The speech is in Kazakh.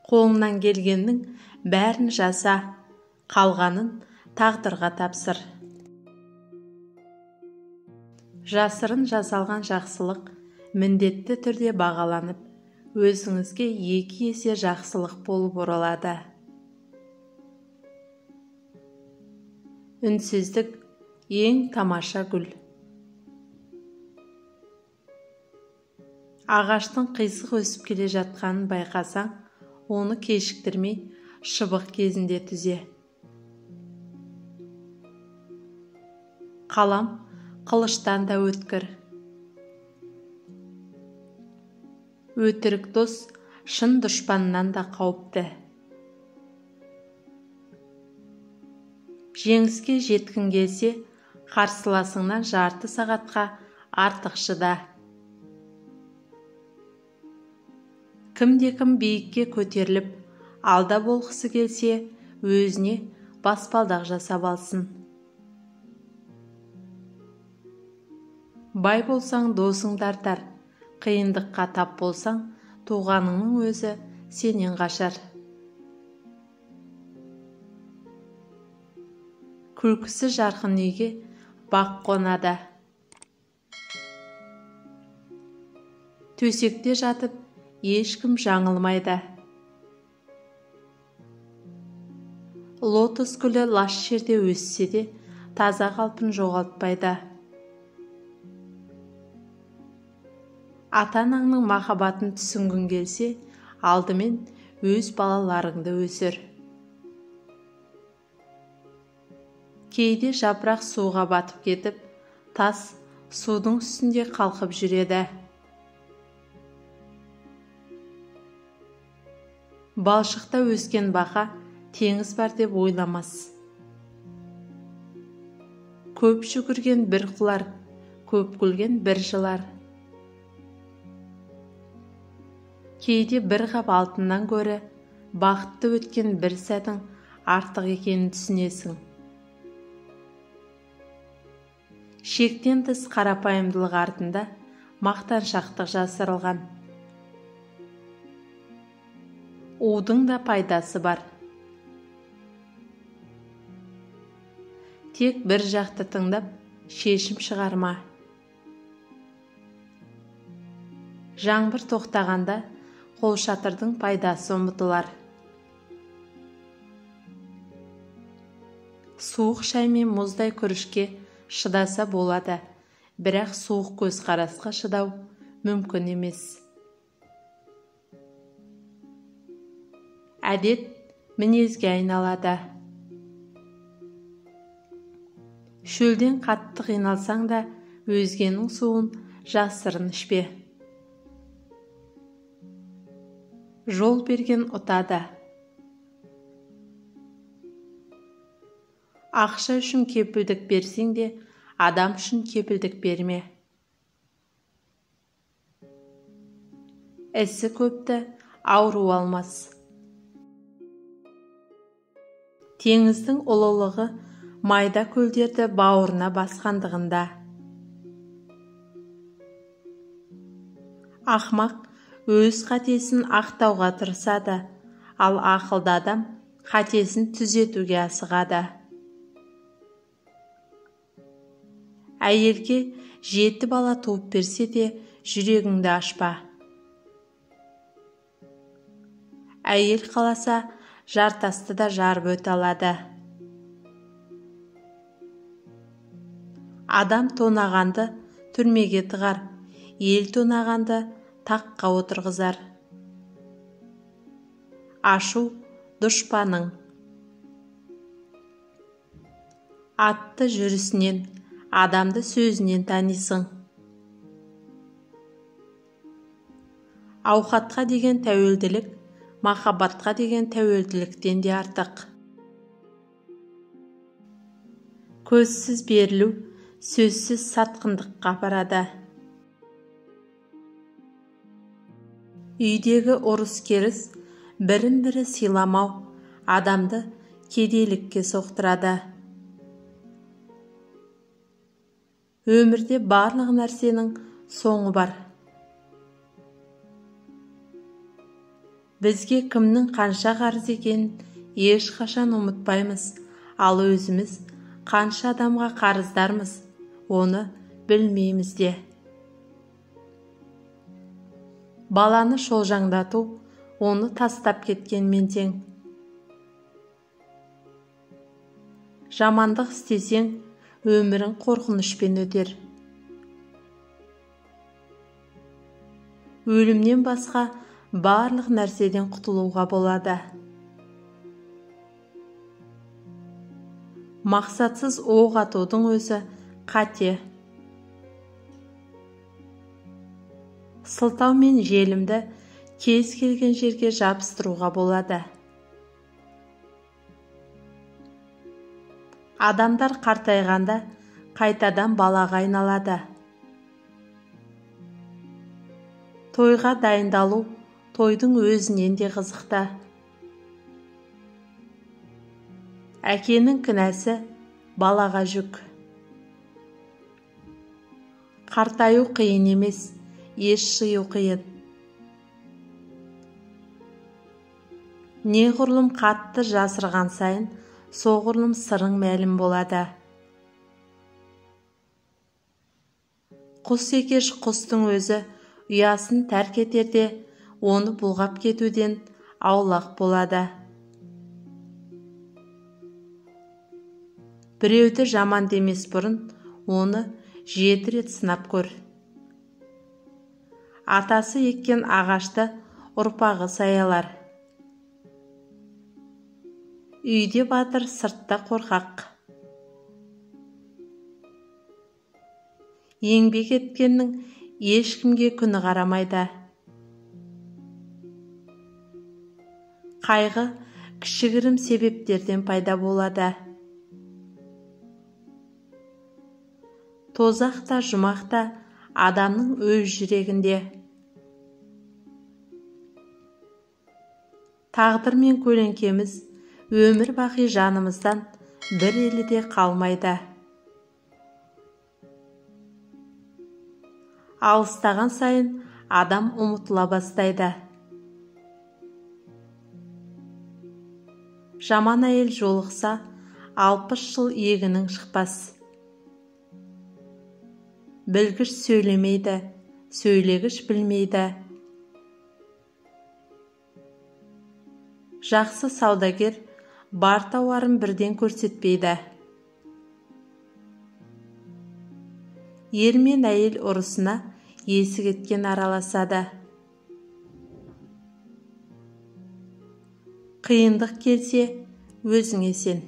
Қолыңнан келгеннің бәрін жаса, қалғанын тағдырға тапсыр. Жасырын жасалған жақсылық міндетті түрде бағаланып, өзіңізге 2 есе жақсылық болып оралады. Үнсіздік ең тамаша гүл. Ағаштың қисық өсіп келе жатқанын байқасаң, оны кешіктірмей шыбық кезінде түзе. Қалам қылыштан да өткір. Өтірік дос шын дұшпаннан да қауіпті. Жеңіске жеткің келсе, қарсыласыңнан жарты сағатқа артық шыда. Кімде-кім биікке көтеріліп, алда болғысы келсе, өзіне баспалдақ жасап алсын. Бай болсаң, досың тартар, қиындыққа тап болсаң, туғаныңның өзі сенен қашар. Күлкісі жарқын үйге бақ қонады. Төсекте жатып, ешкім жаңылмайды. Лотос гүлі лас жерде өссе де, таза қалпын жоғалтпайды. Ата-анаңның махаббатын түсінгің келсе, алдымен өз балаларыңды өсір. Кейде жапырақ суға батып кетіп, тас судың үстінде қалқып жүреді. Балшықта өскен бақа теңіз бар деп ойламас. Көп жүгірген бір құлар, көп күлген бір жылар. Кейде бір қап алтыннан гөрі бақытты өткен бір сәтің артық екенін түсінесің. Шектен тыс қарапайымдылық артында мақтаншақтық жасырылған. Удың да пайдасы бар. Тек бір жақты тыңдап, шешім шығарма. Жаңбыр тоқтағанда қолшатырдың пайдасы ұмытылар. Суық шай мен мұздай күрішке шыдаса болады, бірақ суық көзқарасқа шыдау мүмкін емес. Әдет мінезге айналады. Шөлден қатты қиналсаң да, өзгенің суын жасырын ішпе. Жол берген ұтады. Ақша үшін кепілдік берсең де, адам үшін кепілдік берме. Ісі көпті ауру алмас. Теңіздің ұлылығы майда көлдерді бауырына басқандығында. Ақмақ өз қатесін ақтауға тырысады, ал ақылды адам қатесін түзетуге асығады. Әйелге 7 бала туып берсе де, жүрегіңді ашпа. Әйел қаласа, жартасты да жарып өте алады. Адам тонағанды түрмеге тығар, ел тонағанды таққа отырғызар. Ашу дұшпаның. Атты жүрісінен, адамды сөзінен танисың. Ауқатқа деген тәуелділік, махаббатқа деген тәуелділіктен де артық. Көзсіз берілу, сөзсіз сатқындыққа апарады. Үйдегі ұрыс-керіс, бірін-бірі сыйламау, адамды кедейлікке соқтырады. Өмірде барлық нәрсенің соңы бар. Бізге кімнің қанша қарыз екенін ешқашан ұмытпаймыз, ал өзіміз қанша адамға қарыздармыз, оны білмейміз де. Баланы шолжаңдату, оны тастап кеткенмен тең. Жамандық істесең, өмірің қорқынышпен өтер. Өлімнен басқа барлық нәрседен құтылуға болады. Мақсатсыз оқ атудың өзі қате. Сылтау мен желімді кез келген жерге жабыстыруға болады. Адамдар қартайғанда қайтадан балаға айналады. Тойға дайындалу тойдың өзінен де қызықты. Әкенің кінәсі балаға жүк. Қартаю қиын емес, еш жию қиын. Неғұрлым қатты жасырған сайын, соғұрлым сырың мәлім болады. Құс екеш құстың өзі ұясын тәрк етерде, оны бұлғап кетуден аулақ болады. Біреуді жаман демес бұрын, оны 7 рет сынап көр. Атасы еккен ағашты ұрпағы саялар. Үйде батыр, сыртта қорқақ. Еңбек еткеннің ешкімге күні қарамайды. Қайғы кішігірім себептерден пайда болады. Тозақ та жұмақ та адамның өз жүрегінде. Тағдыр мен көлеңкеміз өмір бақи жанымыздан бір еліде қалмайды. Алыстаған сайын адам ұмытыла бастайды. Жаман әйел жолықса, 60 жыл егінің шықпас. Білгіш сөйлемейді, сөйлегіш білмейді. Жақсы саудагер бар тауарын бірден көрсетпейді. Ер мен әйел ұрысына есі кеткен араласады. Қиындық келсе, өзіңе сен.